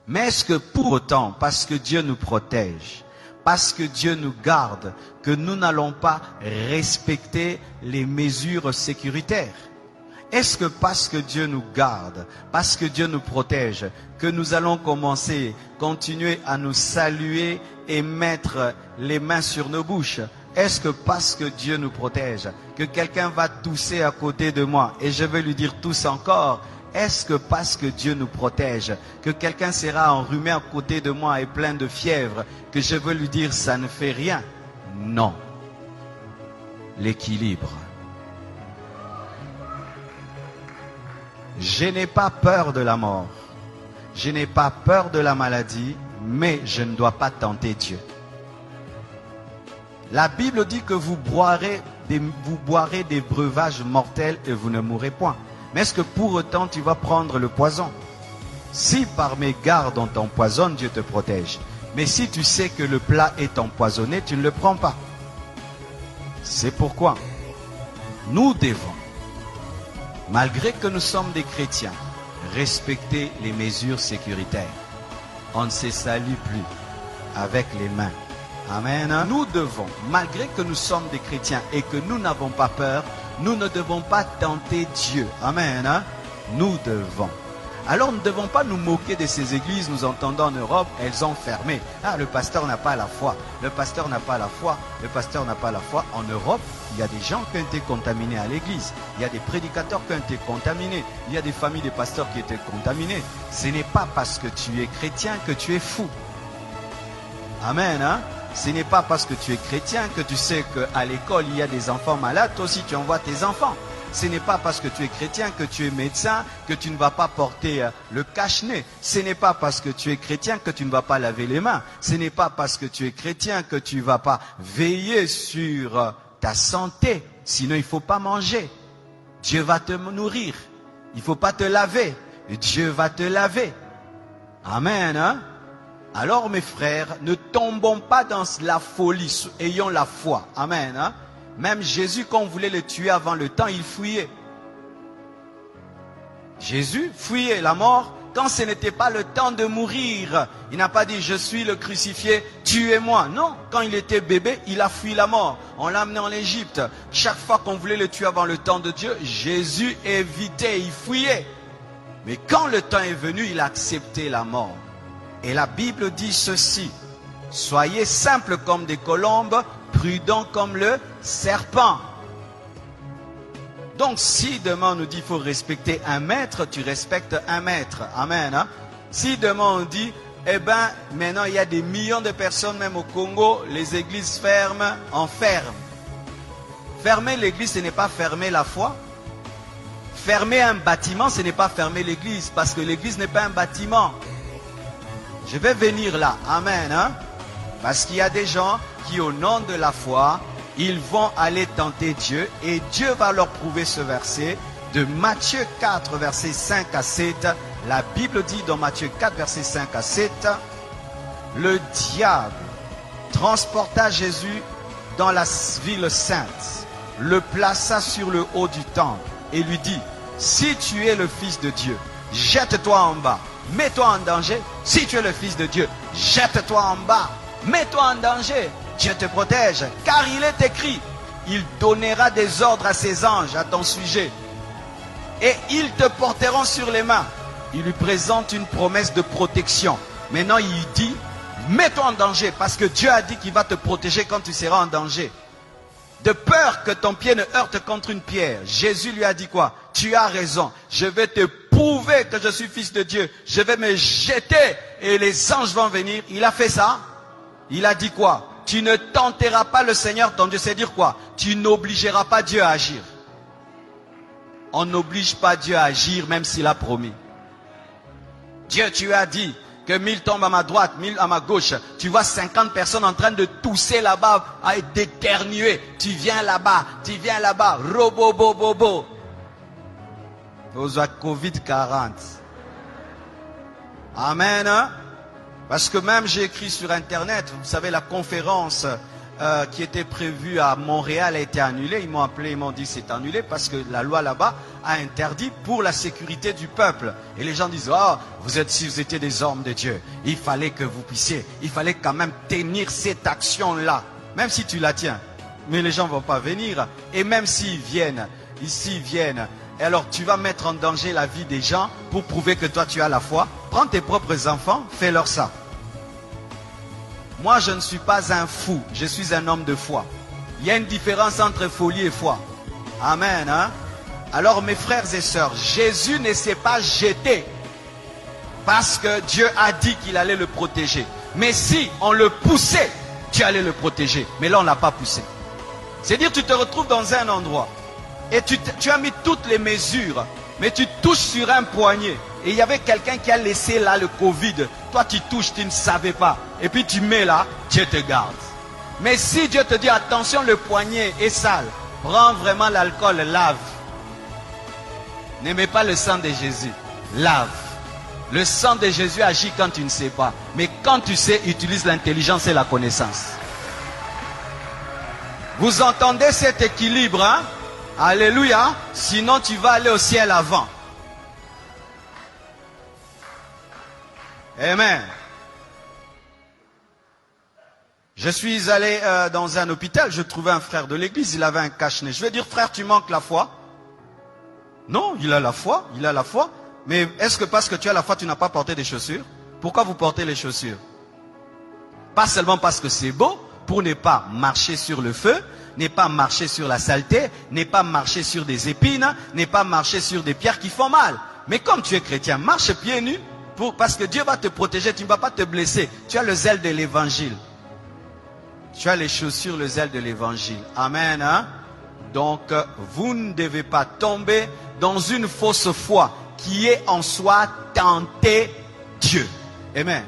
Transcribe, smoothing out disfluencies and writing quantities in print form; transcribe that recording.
Mais est-ce que pour autant, parce que Dieu nous protège, parce que Dieu nous garde, que nous n'allons pas respecter les mesures sécuritaires? Est-ce que parce que Dieu nous garde, parce que Dieu nous protège, que nous allons continuer à nous saluer et mettre les mains sur nos bouches? Est-ce que parce que Dieu nous protège, que quelqu'un va tousser à côté de moi et je vais lui dire tousse encore? Est-ce que parce que Dieu nous protège, que quelqu'un sera enrhumé à côté de moi et plein de fièvre, que je veux lui dire ça ne fait rien? Non. L'équilibre. Je n'ai pas peur de la mort. Je n'ai pas peur de la maladie, mais je ne dois pas tenter Dieu. La Bible dit que vous boirez des breuvages mortels et vous ne mourrez point. Mais est-ce que pour autant tu vas prendre le poison? Si par mes gardes on t'empoisonne, Dieu te protège. Mais si tu sais que le plat est empoisonné, tu ne le prends pas. C'est pourquoi nous devons, malgré que nous sommes des chrétiens, respecter les mesures sécuritaires. On ne se salue plus avec les mains. Amen. Nous devons, malgré que nous sommes des chrétiens et que nous n'avons pas peur, nous ne devons pas tenter Dieu. Amen. Nous devons. Alors nous ne devons pas nous moquer de ces églises. Nous entendons en Europe, elles ont fermé. Ah, le pasteur n'a pas la foi. Le pasteur n'a pas la foi. Le pasteur n'a pas la foi. En Europe, il y a des gens qui ont été contaminés à l'église. Il y a des prédicateurs qui ont été contaminés. Il y a des familles de pasteurs qui ont été contaminées. Ce n'est pas parce que tu es chrétien que tu es fou. Amen. Ce n'est pas parce que tu es chrétien que tu sais qu'à l'école, il y a des enfants malades. Toi aussi, tu envoies tes enfants. Ce n'est pas parce que tu es chrétien que tu es médecin que tu ne vas pas porter le cache-nez. Ce n'est pas parce que tu es chrétien que tu ne vas pas laver les mains. Ce n'est pas parce que tu es chrétien que tu ne vas pas veiller sur ta santé. Sinon, il ne faut pas manger. Dieu va te nourrir. Il ne faut pas te laver. Dieu va te laver. Amen. Alors mes frères, ne tombons pas dans la folie. Ayons la foi. Amen. Même Jésus, quand on voulait le tuer avant le temps, il fuyait. Jésus fuyait la mort quand ce n'était pas le temps de mourir. Il n'a pas dit, je suis le crucifié, tuez-moi. Non, quand il était bébé, il a fui la mort. On l'a amené en Égypte. Chaque fois qu'on voulait le tuer avant le temps de Dieu, Jésus évitait, il fuyait. Mais quand le temps est venu, il a accepté la mort. Et la Bible dit ceci, soyez simples comme des colombes, prudent comme le serpent. Donc si demain on nous dit qu'il faut respecter un maître, tu respectes un maître. Amen. Si demain on dit, eh bien maintenant il y a des millions de personnes, même au Congo, les églises ferment, on ferme. Fermer l'église, ce n'est pas fermer la foi. Fermer un bâtiment, ce n'est pas fermer l'église, parce que l'église n'est pas un bâtiment. Je vais venir là. Amen. Parce qu'il y a des gens qui, au nom de la foi, ils vont aller tenter Dieu et Dieu va leur prouver ce verset de Matthieu 4, versets 5 à 7. La Bible dit dans Matthieu 4, versets 5 à 7, le diable transporta Jésus dans la ville sainte, le plaça sur le haut du temple et lui dit, si tu es le Fils de Dieu, jette-toi en bas, mets-toi en danger. Si tu es le Fils de Dieu, jette-toi en bas. Mets-toi en danger, Dieu te protège, car il est écrit, il donnera des ordres à ses anges à ton sujet, et ils te porteront sur les mains. Il lui présente une promesse de protection. Maintenant il dit, mets-toi en danger, parce que Dieu a dit qu'il va te protéger quand tu seras en danger. De peur que ton pied ne heurte contre une pierre. Jésus lui a dit quoi? Tu as raison, je vais te prouver que je suis Fils de Dieu, je vais me jeter et les anges vont venir. Il a fait ça. Il a dit quoi? Tu ne tenteras pas le Seigneur ton Dieu. C'est dire quoi? Tu n'obligeras pas Dieu à agir. On n'oblige pas Dieu à agir même s'il a promis. Dieu, tu as dit que 1000 tombent à ma droite, 1000 à ma gauche. Tu vois 50 personnes en train de tousser là-bas, à d'éternuer. Tu viens là-bas, robo-bo-bo-bo. Aux Covid-40. Amen. Parce que même j'ai écrit sur internet, vous savez la conférence qui était prévu à Montréal a été annulé. Ils m'ont appelé, ils m'ont dit c'est annulé parce que la loi là-bas a interdit pour la sécurité du peuple. Et les gens disent, oh, si vous étiez des hommes de Dieu, il fallait que vous puissiez, il fallait quand même tenir cette action-là, même si tu la tiens. Mais les gens ne vont pas venir. Et même s'ils viennent, ici ils viennent, et alors tu vas mettre en danger la vie des gens pour prouver que toi tu as la foi. Prends tes propres enfants, fais-leur ça. Moi je ne suis pas un fou, je suis un homme de foi. Il y a une différence entre folie et foi. Amen. Hein? Alors mes frères et sœurs, Jésus ne s'est pas jeté parce que Dieu a dit qu'il allait le protéger. Mais si on le poussait, Dieu allait le protéger. Mais là on ne l'a pas poussé. C'est-à-dire tu te retrouves dans un endroit et tu as mis toutes les mesures, mais tu touches sur un poignet. Et il y avait quelqu'un qui a laissé là le Covid. Toi tu touches, tu ne savais pas. Et puis tu mets là, Dieu te garde. Mais si Dieu te dit attention, le poignet est sale, prends vraiment l'alcool, lave. N'aimez pas le sang de Jésus, lave. Le sang de Jésus agit quand tu ne sais pas. Mais quand tu sais, utilise l'intelligence et la connaissance. Vous entendez cet équilibre, hein? Alléluia. Sinon tu vas aller au ciel avant. Amen. Je suis allé dans un hôpital, je trouvais un frère de l'église, il avait un cache-nez. Je vais dire, frère, tu manques la foi? Non, il a la foi, il a la foi. Mais est-ce que parce que tu as la foi, tu n'as pas porté des chaussures? Pourquoi vous portez les chaussures? Pas seulement parce que c'est beau, pour ne pas marcher sur le feu, ne pas marcher sur la saleté, ne pas marcher sur des épines, ne pas marcher sur des pierres qui font mal. Mais comme tu es chrétien, marche pieds nus, parce que Dieu va te protéger, tu ne vas pas te blesser. Tu as le zèle de l'évangile. Tu as les chaussures, le zèle de l'évangile. Amen. Hein? Donc, vous ne devez pas tomber dans une fausse foi qui est en soi tenter Dieu. Amen.